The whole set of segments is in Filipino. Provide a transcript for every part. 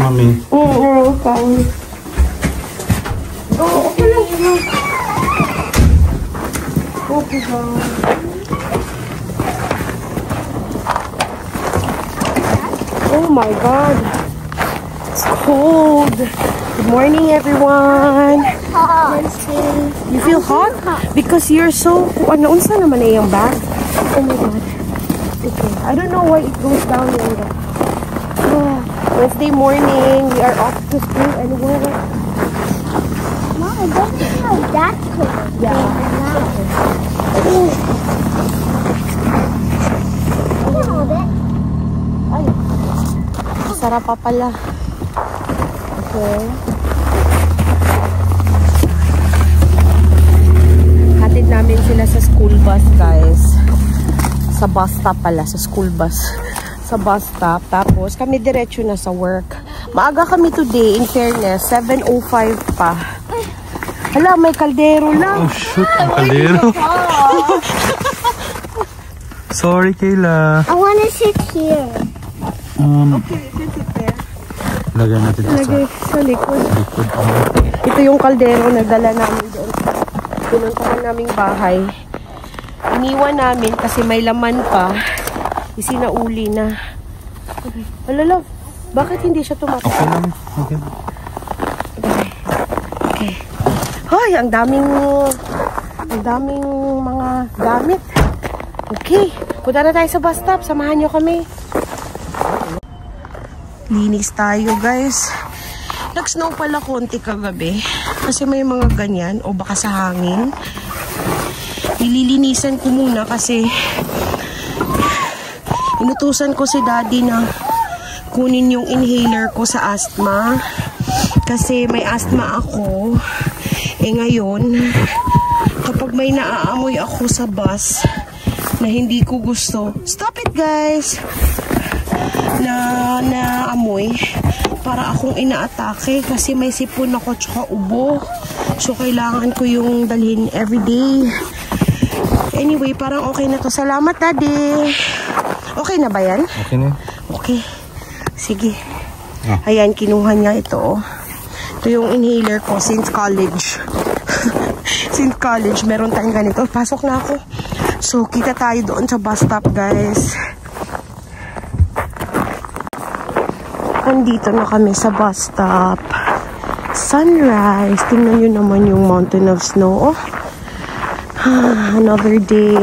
Mommy. Fine. Oh, okay lang. Okay lang. Oh my God. It's cold. Good morning, everyone. You feel hot? Because you're so... Ano, unsa naman na yung bag? Oh my God. Okay. I don't know why it goes down in the... Wednesday morning, we are off to school anyway. Mom, it doesn't feel that cold. Yeah. Hold it. Ay. Sarap pa pala. Okay. Hatid namin sila sa school bus, guys. Sa bus stop pala, sa school bus. Sa bus stop. Tapos, kami diretso na sa work. Maaga kami today, in fairness. 7:05 pa. Hala, may kaldero lang. Oh, shoot. Ang kaldero. Sorry, Kayla. I want to sit here. Okay, you can sit there. Lagyan natin ito sa likod. likod. Ito yung kaldero na dala namin doon. Pinuntahan naming bahay. Iniwan namin kasi may laman pa. Isinauli na. Okay. Alala, bakit hindi siya tumatak? Okay lang. Okay. Okay. Hoy, ang daming mga gamit. Okay. Punta na tayo sa bus stop. Samahan nyo kami. Linis tayo, guys. Nag-snow pala konti kagabi. Kasi may mga ganyan. O baka sa hangin. Nililinisan ko muna kasi inutusan ko si Daddy na kunin yung inhaler ko sa asthma. Kasi may asthma ako. Eh ngayon, kapag may naaamoy ako sa bus na hindi ko gusto, stop it guys! Na naamoy, para akong inaatake kasi may sipon ako tsaka ubo. So kailangan ko yung dalhin everyday. Anyway, parang okay na to. Salamat, Daddy. Okay na ba yan? Okay na. Okay. Sige. Ayan, kinuha niya ito. Ito yung inhaler ko since college. Since college, meron tayong ganito. Pasok na ako. So, kita tayo doon sa bus stop, guys. Nandito na kami sa bus stop. Sunrise. Tingnan nyo naman yung mountain of snow. Another day.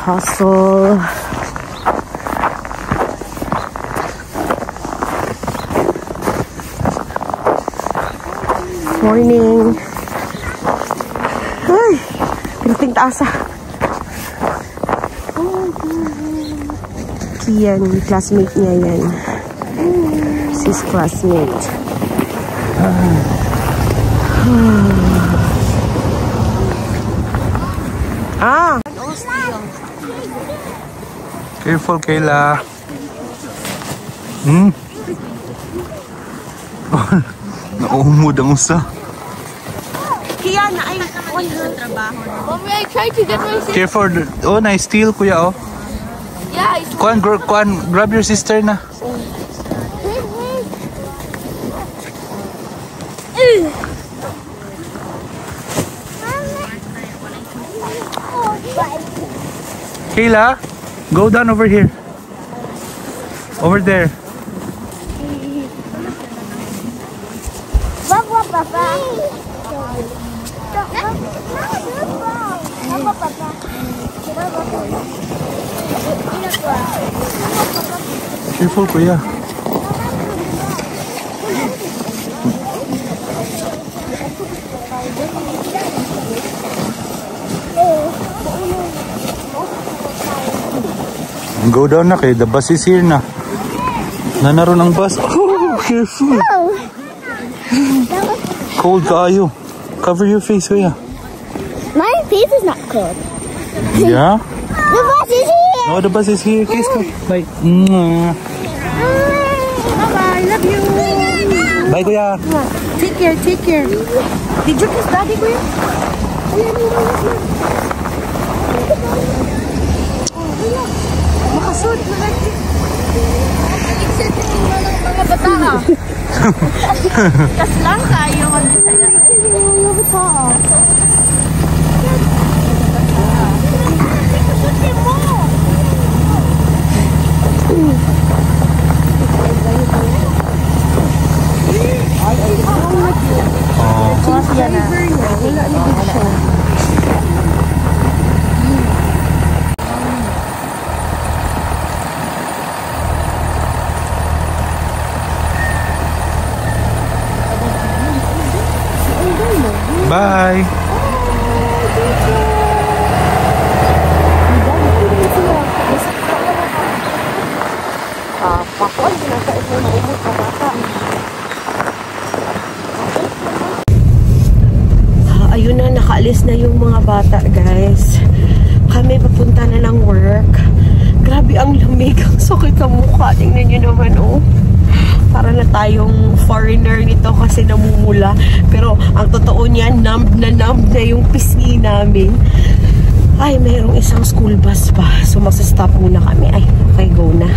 Hustle. Morning. Ay, pinating taasa. Kian, classmate niya yan. Sis classmate. Careful, Kayla. Naumod ang usa. Kian, ay, sa trabaho. Mommy, I tried to get my sister. Careful. Oh, nice steal, kuya, oh. Yeah, it's Kuan, grab your sister na. Kayla, go down over here. Over there. Careful, kuya. Go down na kayo. The bus is here na. Nanaroon ang bus. Oh, careful. Cold kayo. Cover your face, kuya. My face is not cold. Yeah? The bus is here. No, the bus is here. Kiss ko. Bye. Bye-bye. Love you. Bye, kuya. Take care, take care. Did you kiss Daddy, kuya? Makasuot na natin. Except yung mga bata. Kas lang kayo mag-isaya. Bye! Ayun na, nakaalis na yung mga bata, guys. Kami papunta na ng work. Grabe ang lamig. Ang sakit ang mukha. Tingnan nyo naman, oh. Para na tayong foreigner nito kasi namumula. Pero ang totoo niyan, numb na yung pisngi namin. Ay, mayroong isang school bus pa. So, magsastop muna kami. Ay, okay, go na.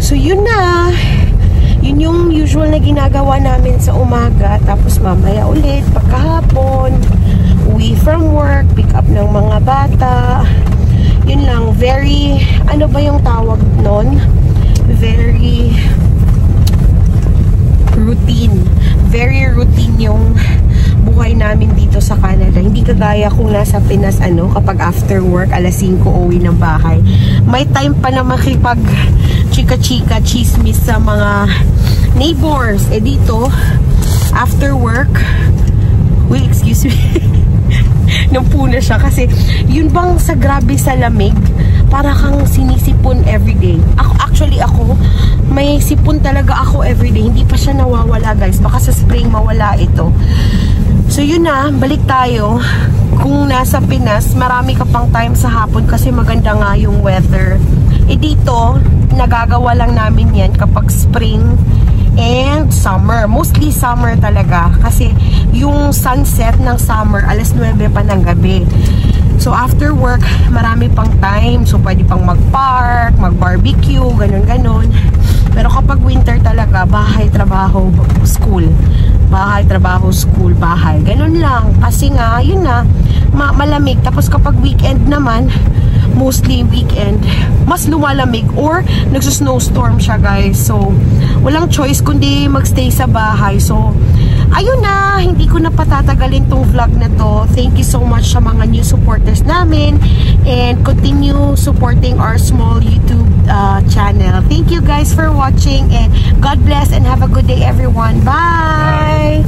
So, yun na. Yun yung usual na ginagawa namin sa umaga. Tapos, mamaya ulit, pagkahapon, uwi from work, pick up ng mga bata. Yun lang, very, ano ba yung tawag nun? Very routine. Very routine yung buhay namin dito sa Canada. Hindi kagaya kung nasa Pinas, kapag after work, alas 5 uwi ng bahay. May time pa na makipag chika-chika, chismis sa mga neighbors. Dito, after work, wait, excuse me. Nampuna siya kasi yun bang sa grabe sa lamig, para kang sinisipon everyday. Actually, may sipon talaga ako everyday. Hindi pa siya nawawala, guys. Baka sa spring mawala ito. So, yun na. Balik tayo. Kung nasa Pinas, marami ka pang time sa hapon kasi maganda nga yung weather. Dito, nagagawa lang namin yan kapag spring and summer. Mostly summer talaga. Kasi yung sunset ng summer, alas 9 pa ng gabi. So, after work, marami pang time. So, pwede pang mag-park, mag-barbecue, ganun-ganun. Pero kapag winter talaga, bahay, trabaho, school. Bahay, trabaho, school, bahay. Ganun lang. Kasi nga, yun na, malamig. Tapos kapag weekend naman, mostly weekend, mas lumalamig or nagsusnowstorm siya, guys. So, walang choice kundi magstay sa bahay. So, ayun na, hindi ko na patatagalin tong vlog na to. Thank you so much sa mga new supporters namin and continue supporting our small YouTube channel. Thank you guys for watching and God bless and have a good day everyone. Bye!